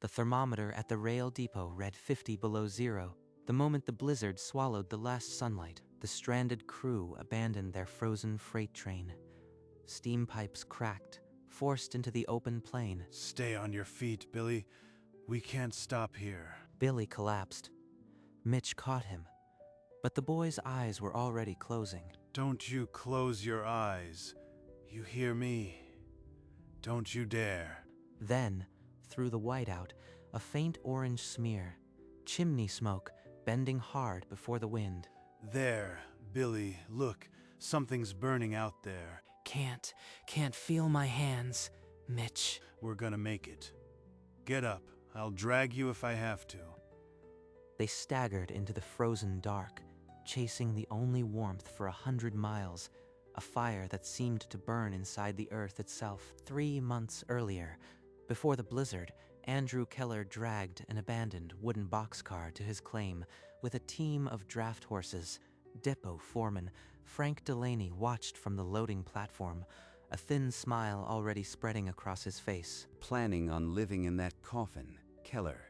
The thermometer at the rail depot read 50 below zero. The moment the blizzard swallowed the last sunlight, the stranded crew abandoned their frozen freight train. Steam pipes cracked, forced into the open plain. Stay on your feet, Billy. We can't stop here. Billy collapsed. Mitch caught him, but the boy's eyes were already closing. Don't you close your eyes. You hear me? Don't you dare. Then, through the whiteout, a faint orange smear, chimney smoke bending hard before the wind. There, Billy, look, something's burning out there. Can't feel my hands, Mitch. We're gonna make it. Get up, I'll drag you if I have to. They staggered into the frozen dark, chasing the only warmth for 100 miles, a fire that seemed to burn inside the earth itself. 3 months earlier, before the blizzard, Andrew Keller dragged an abandoned wooden boxcar to his claim with a team of draft horses. Depot foreman Frank Delaney watched from the loading platform, a thin smile already spreading across his face. Planning on living in that coffin, Keller.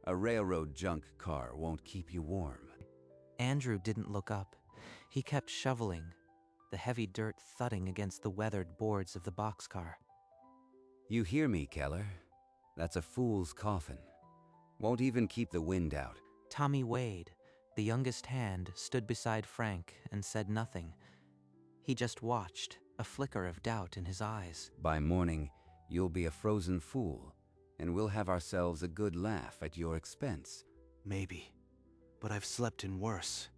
A railroad junk car won't keep you warm. Andrew didn't look up. He kept shoveling, the heavy dirt thudding against the weathered boards of the boxcar. You hear me, Keller? That's a fool's coffin. Won't even keep the wind out. Tommy Wade, the youngest hand, stood beside Frank and said nothing. He just watched, a flicker of doubt in his eyes. By morning, you'll be a frozen fool, and we'll have ourselves a good laugh at your expense. Maybe, but I've slept in worse.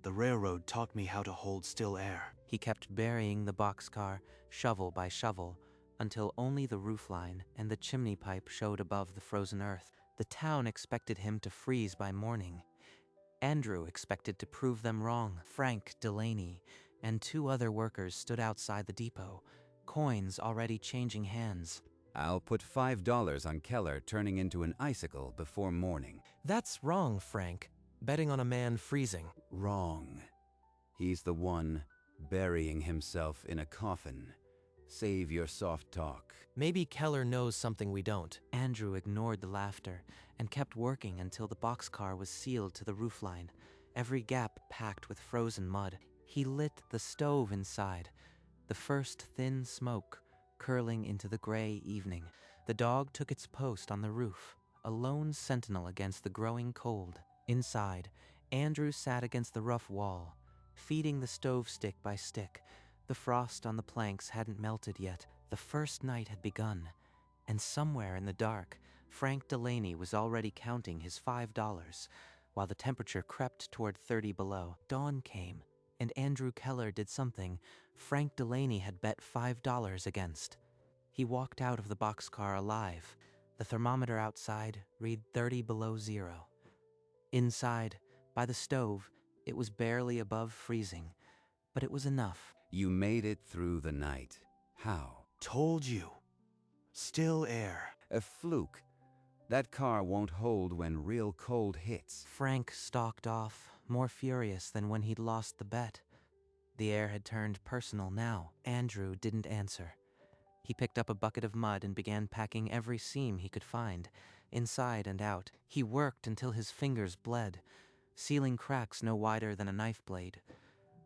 The railroad taught me how to hold still air. He kept burying the boxcar, shovel by shovel, until only the roofline and the chimney pipe showed above the frozen earth. The town expected him to freeze by morning. Andrew expected to prove them wrong. Frank Delaney and 2 other workers stood outside the depot, coins already changing hands. I'll put $5 on Keller turning into an icicle before morning. That's wrong, Frank. Betting on a man freezing. Wrong. He's the one burying himself in a coffin. Save your soft talk. Maybe Keller knows something we don't. Andrew ignored the laughter and kept working until the boxcar was sealed to the roofline, every gap packed with frozen mud. He lit the stove inside, the first thin smoke curling into the gray evening. The dog took its post on the roof, a lone sentinel against the growing cold. Inside, Andrew sat against the rough wall, feeding the stove stick by stick. The frost on the planks hadn't melted yet. The first night had begun, and somewhere in the dark, Frank Delaney was already counting his $5, while the temperature crept toward 30 below. Dawn came, and Andrew Keller did something Frank Delaney had bet $5 against. He walked out of the boxcar alive. The thermometer outside read 30 below zero. Inside, by the stove, it was barely above freezing, but it was enough. You made it through the night. How? Told you. Still air. A fluke. That car won't hold when real cold hits. Frank stalked off, more furious than when he'd lost the bet. The air had turned personal now. Andrew didn't answer. He picked up a bucket of mud and began packing every seam he could find, inside and out. He worked until his fingers bled, sealing cracks no wider than a knife blade.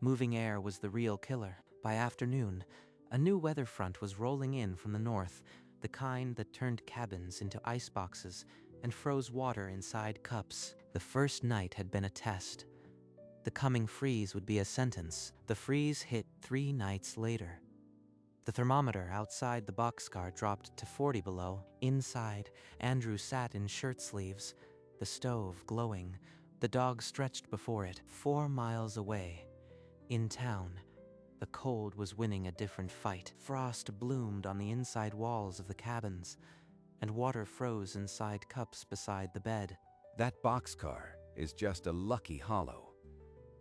Moving air was the real killer. By afternoon, a new weather front was rolling in from the north, the kind that turned cabins into ice boxes and froze water inside cups. The first night had been a test. The coming freeze would be a sentence. The freeze hit 3 nights later. The thermometer outside the boxcar dropped to 40 below. Inside, Andrew sat in shirt sleeves, the stove glowing, the dog stretched before it. 4 miles away, in town, the cold was winning a different fight. Frost bloomed on the inside walls of the cabins, and water froze inside cups beside the bed. That boxcar is just a lucky hollow.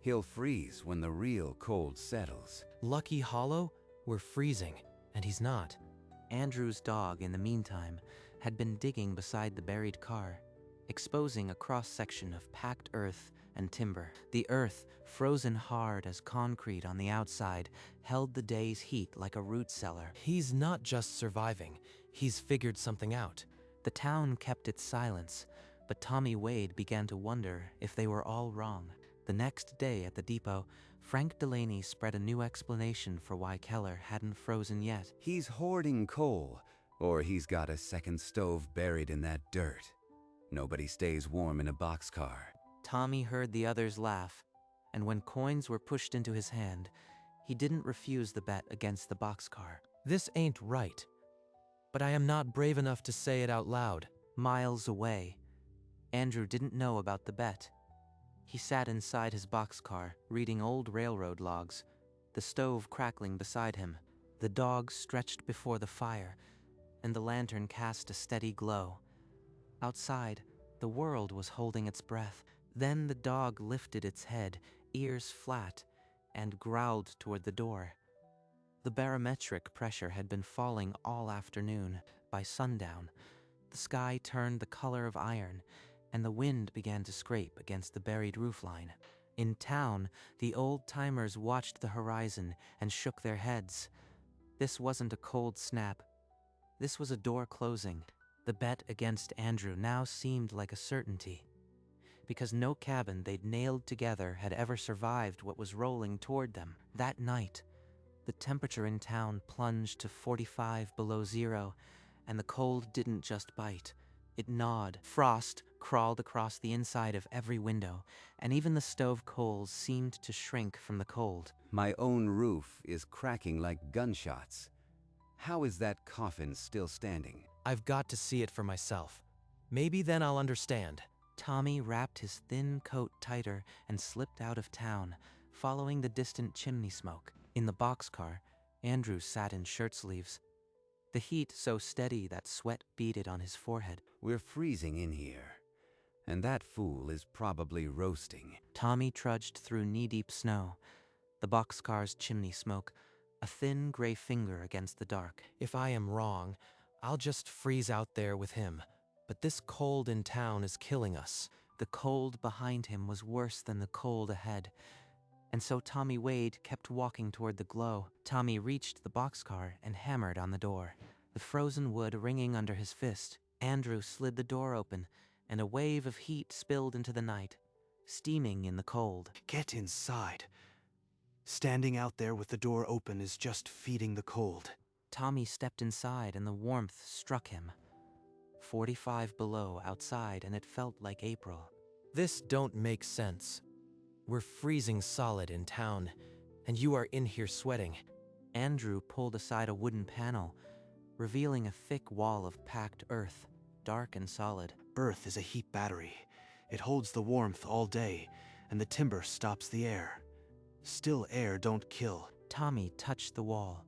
He'll freeze when the real cold settles. Lucky Hollow? We're freezing, and he's not. Andrew's dog, in the meantime, had been digging beside the buried car, exposing a cross-section of packed earth and timber. The earth, frozen hard as concrete on the outside, held the day's heat like a root cellar. He's not just surviving. He's figured something out. The town kept its silence, but Tommy Wade began to wonder if they were all wrong. The next day at the depot, Frank Delaney spread a new explanation for why Keller hadn't frozen yet. He's hoarding coal, or he's got a second stove buried in that dirt. Nobody stays warm in a boxcar. Tommy heard the others laugh, and when coins were pushed into his hand, he didn't refuse the bet against the boxcar. This ain't right, but I am not brave enough to say it out loud. Miles away, Andrew didn't know about the bet. He sat inside his boxcar, reading old railroad logs, the stove crackling beside him. The dog stretched before the fire, and the lantern cast a steady glow. Outside, the world was holding its breath. Then the dog lifted its head, ears flat, and growled toward the door. The barometric pressure had been falling all afternoon. By sundown, the sky turned the color of iron, and the wind began to scrape against the buried roofline. In town, the old-timers watched the horizon and shook their heads. This wasn't a cold snap. This was a door closing. The bet against Andrew now seemed like a certainty, because no cabin they'd nailed together had ever survived what was rolling toward them. That night, the temperature in town plunged to 45 below zero, and the cold didn't just bite. It gnawed. Frost crawled across the inside of every window, and even the stove coals seemed to shrink from the cold. My own roof is cracking like gunshots. How is that coffin still standing? I've got to see it for myself. Maybe then I'll understand. Tommy wrapped his thin coat tighter and slipped out of town, following the distant chimney smoke. In the boxcar, Andrew sat in shirt sleeves, the heat so steady that sweat beaded on his forehead. We're freezing in here, and that fool is probably roasting. Tommy trudged through knee-deep snow, the boxcar's chimney smoke, a thin gray finger against the dark. If I am wrong, I'll just freeze out there with him. But this cold in town is killing us. The cold behind him was worse than the cold ahead, and so Tommy Wade kept walking toward the glow. Tommy reached the boxcar and hammered on the door, the frozen wood ringing under his fist. Andrew slid the door open, and a wave of heat spilled into the night, steaming in the cold. Get inside. Standing out there with the door open is just feeding the cold. Tommy stepped inside and the warmth struck him. 45 below outside, and it felt like April. This don't make sense. We're freezing solid in town, and you are in here sweating. Andrew pulled aside a wooden panel, revealing a thick wall of packed earth, dark and solid. Earth is a heat battery. It holds the warmth all day, and the timber stops the air. Still air don't kill. Tommy touched the wall.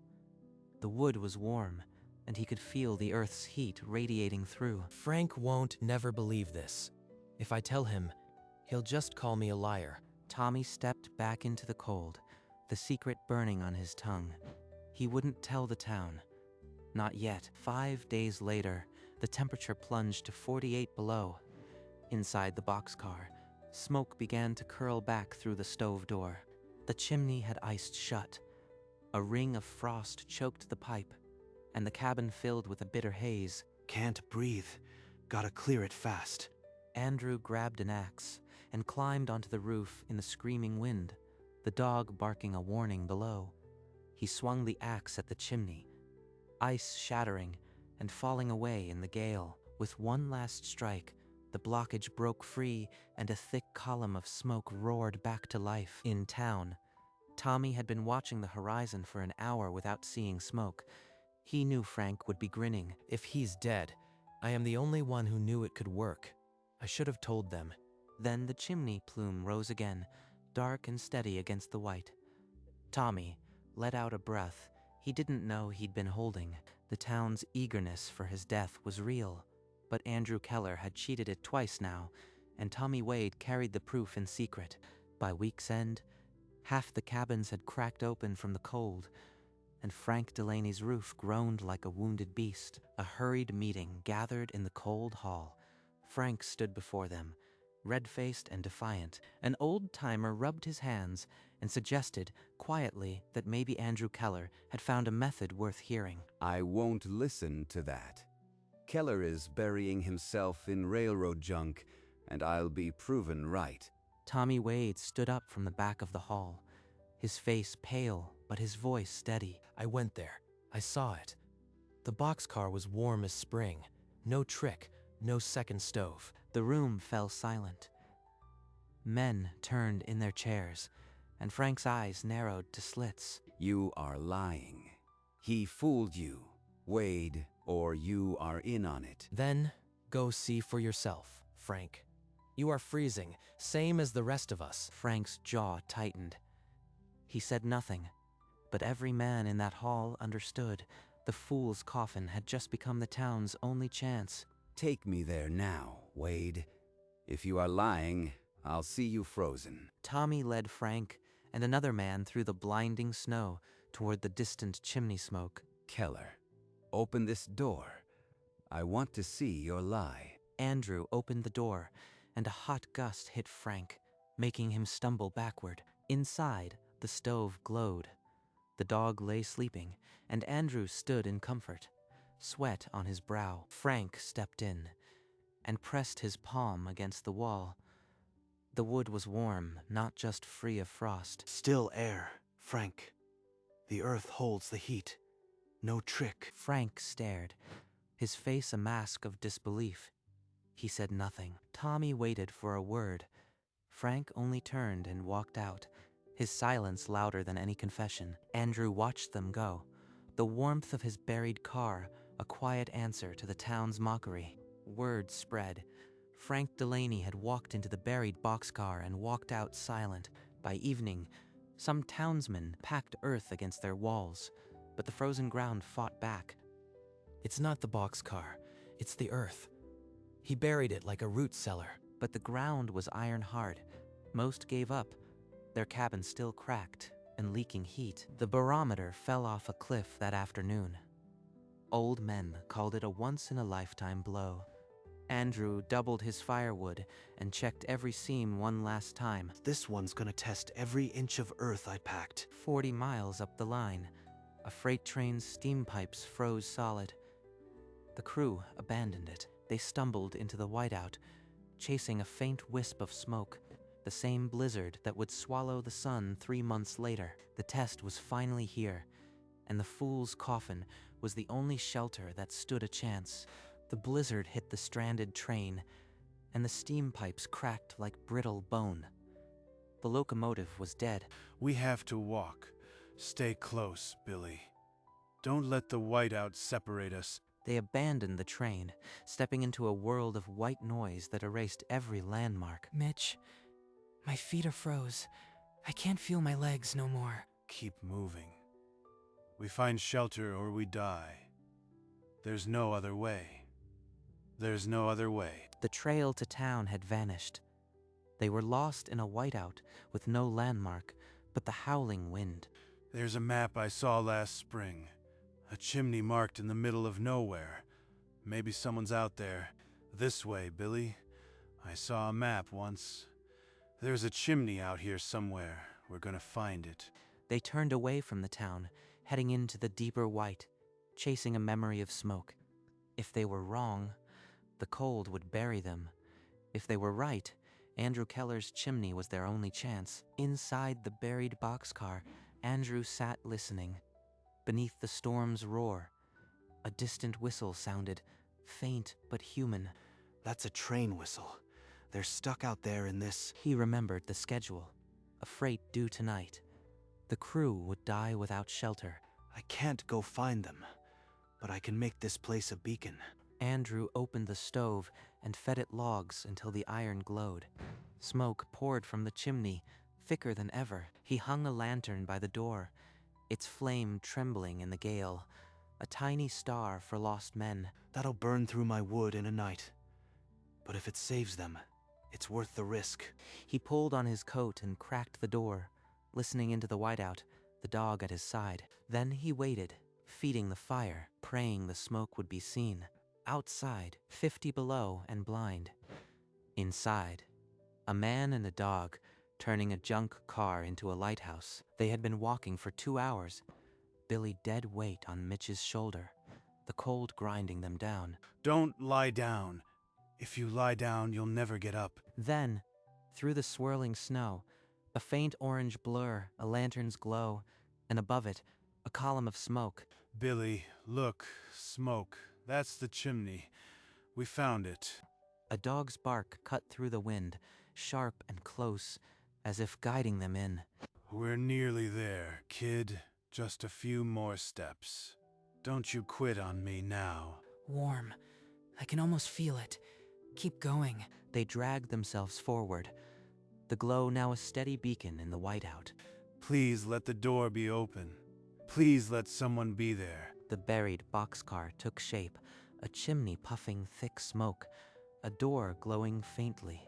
The wood was warm, and he could feel the earth's heat radiating through. Frank won't never believe this. If I tell him, he'll just call me a liar. Tommy stepped back into the cold, the secret burning on his tongue. He wouldn't tell the town. Not yet. 5 days later, the temperature plunged to 48 below. Inside the boxcar, smoke began to curl back through the stove door. The chimney had iced shut. A ring of frost choked the pipe, and the cabin filled with a bitter haze. Can't breathe. Gotta clear it fast. Andrew grabbed an axe and climbed onto the roof in the screaming wind, the dog barking a warning below. He swung the axe at the chimney, ice shattering and falling away in the gale. With one last strike, the blockage broke free and a thick column of smoke roared back to life. In town, Tommy had been watching the horizon for an hour without seeing smoke. He knew Frank would be grinning. If he's dead, I am the only one who knew it could work. I should have told them. Then the chimney plume rose again, dark and steady against the white. Tommy let out a breath he didn't know he'd been holding. The town's eagerness for his death was real, but Andrew Keller had cheated it twice now, and Tommy Wade carried the proof in secret. By week's end, half the cabins had cracked open from the cold, and Frank Delaney's roof groaned like a wounded beast. A hurried meeting gathered in the cold hall. Frank stood before them, red-faced and defiant. An old-timer rubbed his hands and suggested, quietly, that maybe Andrew Keller had found a method worth hearing. I won't listen to that. Keller is burying himself in railroad junk, and I'll be proven right. Tommy Wade stood up from the back of the hall, his face pale but his voice steady. I went there. I saw it. The boxcar was warm as spring. No trick, no second stove. The room fell silent. Men turned in their chairs, and Frank's eyes narrowed to slits. You are lying. He fooled you, Wade, or you are in on it. Then, go see for yourself, Frank. You are freezing, same as the rest of us. Frank's jaw tightened. He said nothing, but every man in that hall understood the fool's coffin had just become the town's only chance. Take me there now, Wade. If you are lying, I'll see you frozen. Tommy led Frank and another man through the blinding snow toward the distant chimney smoke. Keller, open this door. I want to see your lie. Andrew opened the door, and a hot gust hit Frank, making him stumble backward. Inside, the stove glowed. The dog lay sleeping, and Andrew stood in comfort, sweat on his brow. Frank stepped in and pressed his palm against the wall. The wood was warm, not just free of frost. Still air, Frank. The earth holds the heat. No trick. Frank stared, his face a mask of disbelief. He said nothing. Tommy waited for a word. Frank only turned and walked out, his silence louder than any confession. Andrew watched them go, the warmth of his buried car a quiet answer to the town's mockery. Word spread. Frank Delaney had walked into the buried boxcar and walked out silent. By evening, some townsmen packed earth against their walls, but the frozen ground fought back. It's not the boxcar, it's the earth. He buried it like a root cellar. But the ground was iron hard. Most gave up, their cabin still cracked and leaking heat. The barometer fell off a cliff that afternoon. Old men called it a once-in-a-lifetime blow. Andrew doubled his firewood and checked every seam one last time. This one's gonna test every inch of earth I packed. 40 miles up the line, a freight train's steam pipes froze solid. The crew abandoned it. They stumbled into the whiteout, chasing a faint wisp of smoke, the same blizzard that would swallow the sun 3 months later. The test was finally here, and the fool's coffin was the only shelter that stood a chance. The blizzard hit the stranded train, and the steam pipes cracked like brittle bone. The locomotive was dead. We have to walk. Stay close, Billy. Don't let the whiteout separate us. They abandoned the train, stepping into a world of white noise that erased every landmark. Mitch, my feet are froze. I can't feel my legs no more. Keep moving. We find shelter or we die. There's no other way. There's no other way. The trail to town had vanished. They were lost in a whiteout with no landmark but the howling wind. There's a map I saw last spring. A chimney marked in the middle of nowhere. Maybe someone's out there. This way, Billy. I saw a map once. There's a chimney out here somewhere. We're gonna find it. They turned away from the town, heading into the deeper white, chasing a memory of smoke. If they were wrong, the cold would bury them. If they were right, Andrew Keller's chimney was their only chance. Inside the buried boxcar, Andrew sat listening. Beneath the storm's roar, a distant whistle sounded, faint but human. That's a train whistle. They're stuck out there in this. He remembered the schedule. A freight due tonight. The crew would die without shelter. I can't go find them, but I can make this place a beacon. Andrew opened the stove and fed it logs until the iron glowed. Smoke poured from the chimney, thicker than ever. He hung a lantern by the door, its flame trembling in the gale, a tiny star for lost men. That'll burn through my wood in a night. But if it saves them, it's worth the risk. He pulled on his coat and cracked the door, listening into the whiteout, the dog at his side. Then he waited, feeding the fire, praying the smoke would be seen. Outside, 50 below and blind. Inside, a man and a dog turning a junk car into a lighthouse. They had been walking for 2 hours, Billy dead weight on Mitch's shoulder. the cold grinding them down. Don't lie down. If you lie down, you'll never get up. Then, through the swirling snow, a faint orange blur, a lantern's glow, and above it, a column of smoke. Billy, look, smoke. That's the chimney. We found it. A dog's bark cut through the wind, sharp and close, as if guiding them in. We're nearly there, kid. Just a few more steps. Don't you quit on me now. Warm. I can almost feel it. Keep going. They dragged themselves forward, the glow now a steady beacon in the whiteout. Please let the door be open. Please let someone be there. The buried boxcar took shape, a chimney puffing thick smoke, a door glowing faintly.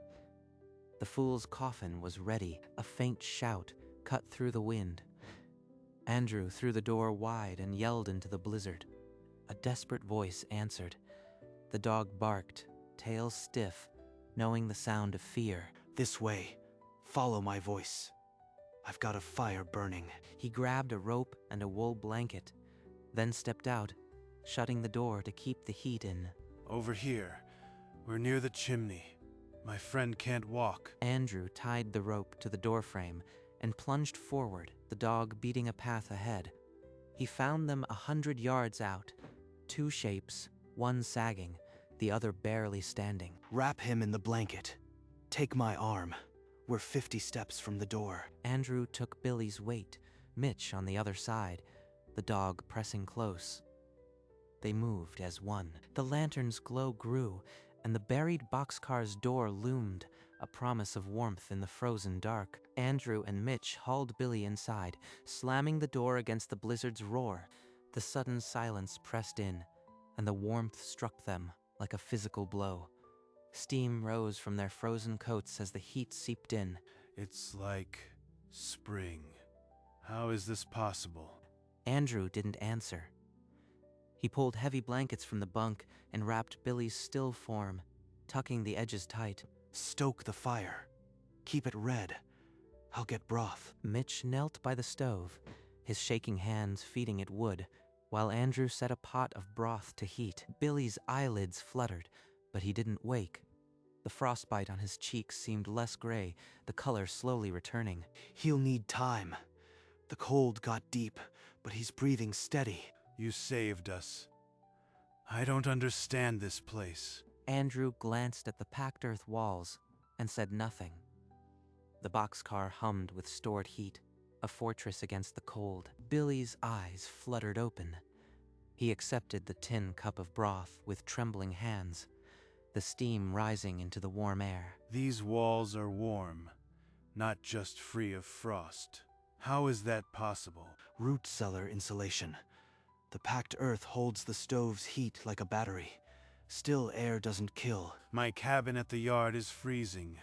The fool's coffin was ready, a faint shout cut through the wind. Andrew threw the door wide and yelled into the blizzard. A desperate voice answered. The dog barked, tail stiff, knowing the sound of fear. This way. Follow my voice. I've got a fire burning. He grabbed a rope and a wool blanket, then stepped out, shutting the door to keep the heat in. Over here. We're near the chimney. My friend can't walk. Andrew tied the rope to the doorframe and plunged forward, the dog beating a path ahead. He found them 100 yards out, two shapes, one sagging, the other barely standing. Wrap him in the blanket. Take my arm. We're 50 steps from the door. Andrew took Billy's weight, Mitch on the other side, the dog pressing close. They moved as one. The lantern's glow grew, and the buried boxcar's door loomed, a promise of warmth in the frozen dark. Andrew and Mitch hauled Billy inside, slamming the door against the blizzard's roar. The sudden silence pressed in, and the warmth struck them like a physical blow. Steam rose from their frozen coats as the heat seeped in. It's like spring. How is this possible? Andrew didn't answer. He pulled heavy blankets from the bunk and wrapped Billy's still form, tucking the edges tight. Stoke the fire. Keep it red. I'll get broth. Mitch knelt by the stove, his shaking hands feeding it wood, while Andrew set a pot of broth to heat. Billy's eyelids fluttered, but he didn't wake. The frostbite on his cheeks seemed less gray, the color slowly returning. He'll need time. The cold got deep, but he's breathing steady. You saved us. I don't understand this place. Andrew glanced at the packed earth walls and said nothing. The boxcar hummed with stored heat, a fortress against the cold. Billy's eyes fluttered open. He accepted the tin cup of broth with trembling hands, the steam rising into the warm air. These walls are warm, not just free of frost. How is that possible? Root cellar insulation. The packed earth holds the stove's heat like a battery. Still air doesn't kill. My cabin at the yard is freezing.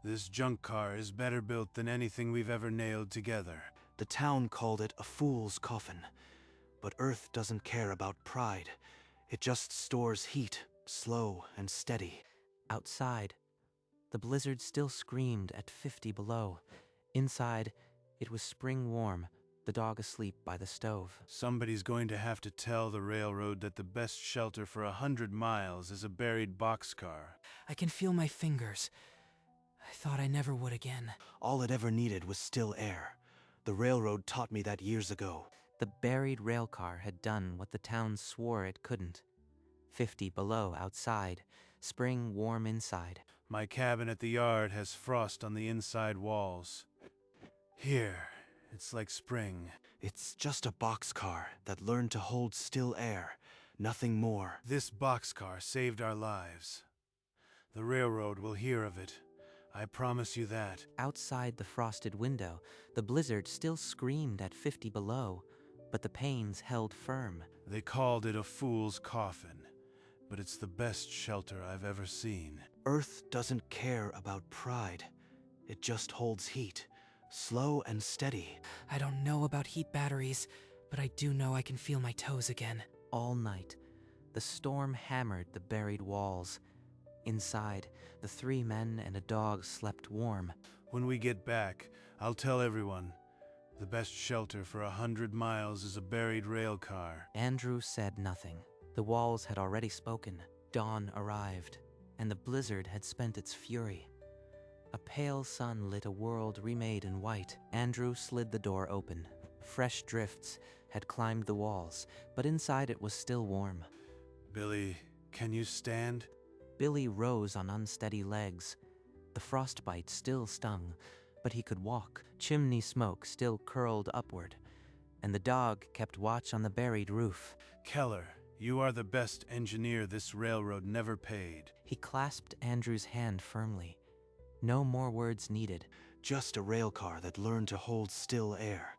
This junk car is better built than anything we've ever nailed together. The town called it a fool's coffin. But Earth doesn't care about pride. It just stores heat, slow and steady. Outside, the blizzard still screamed at 50 below. Inside, it was spring warm, the dog asleep by the stove. Somebody's going to have to tell the railroad that the best shelter for 100 miles is a buried boxcar. I can feel my fingers. I thought I never would again. All it ever needed was still air. The railroad taught me that years ago. The buried railcar had done what the town swore it couldn't. 50 below outside, spring warm inside. My cabin at the yard has frost on the inside walls. Here, it's like spring. It's just a boxcar that learned to hold still air, nothing more. This boxcar saved our lives. The railroad will hear of it. I promise you that. Outside the frosted window, the blizzard still screamed at 50 below, but the panes held firm. They called it a fool's coffin, but it's the best shelter I've ever seen. Earth doesn't care about pride. It just holds heat, slow and steady. I don't know about heat batteries, but I do know I can feel my toes again. All night, the storm hammered the buried walls. Inside, the 3 men and a dog slept warm. When we get back, I'll tell everyone. The best shelter for 100 miles is a buried railcar. Andrew said nothing. The walls had already spoken. Dawn arrived, and the blizzard had spent its fury. A pale sun lit a world remade in white. Andrew slid the door open. Fresh drifts had climbed the walls, but inside it was still warm. Billy, can you stand? Billy rose on unsteady legs. The frostbite still stung, but he could walk. Chimney smoke still curled upward, and the dog kept watch on the buried roof. Keller, you are the best engineer this railroad never paid. He clasped Andrew's hand firmly. No more words needed. Just a railcar that learned to hold still air.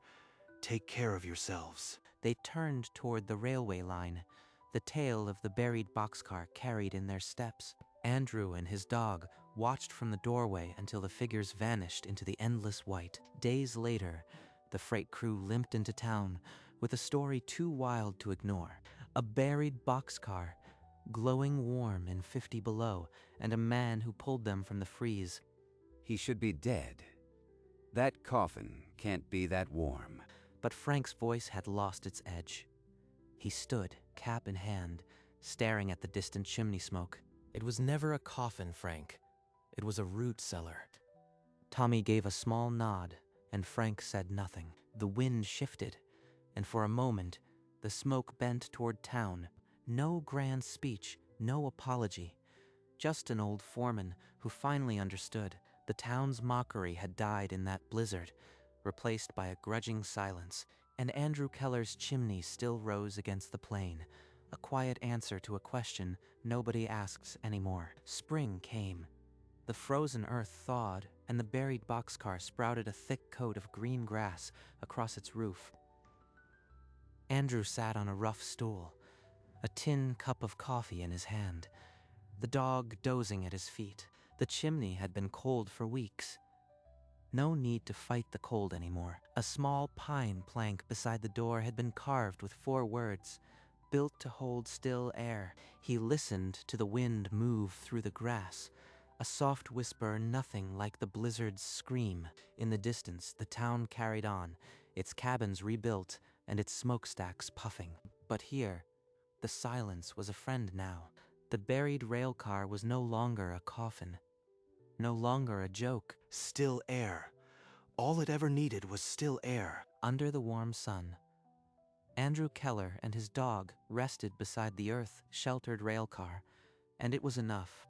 Take care of yourselves. They turned toward the railway line, the tail of the buried boxcar carried in their steps. Andrew and his dog watched from the doorway until the figures vanished into the endless white. Days later, the freight crew limped into town with a story too wild to ignore. A buried boxcar, glowing warm in 50 below, and a man who pulled them from the freeze. He should be dead. That coffin can't be that warm. But Frank's voice had lost its edge. He stood, cap in hand, staring at the distant chimney smoke. It was never a coffin, Frank. It was a root cellar. Tommy gave a small nod, and Frank said nothing. The wind shifted, and for a moment, the smoke bent toward town. No grand speech, no apology. Just an old foreman who finally understood. The town's mockery had died in that blizzard, replaced by a grudging silence, and Andrew Keller's chimney still rose against the plain, a quiet answer to a question nobody asks anymore. Spring came. The frozen earth thawed, and the buried boxcar sprouted a thick coat of green grass across its roof. Andrew sat on a rough stool, a tin cup of coffee in his hand, the dog dozing at his feet. The chimney had been cold for weeks. No need to fight the cold anymore. A small pine plank beside the door had been carved with 4 words, built to hold still air. He listened to the wind move through the grass, a soft whisper nothing like the blizzard's scream. In the distance, the town carried on, its cabins rebuilt and its smokestacks puffing. But here, the silence was a friend now. The buried railcar was no longer a coffin, no longer a joke. Still air. All it ever needed was still air. Under the warm sun, Andrew Keller and his dog rested beside the earth-sheltered railcar, and it was enough.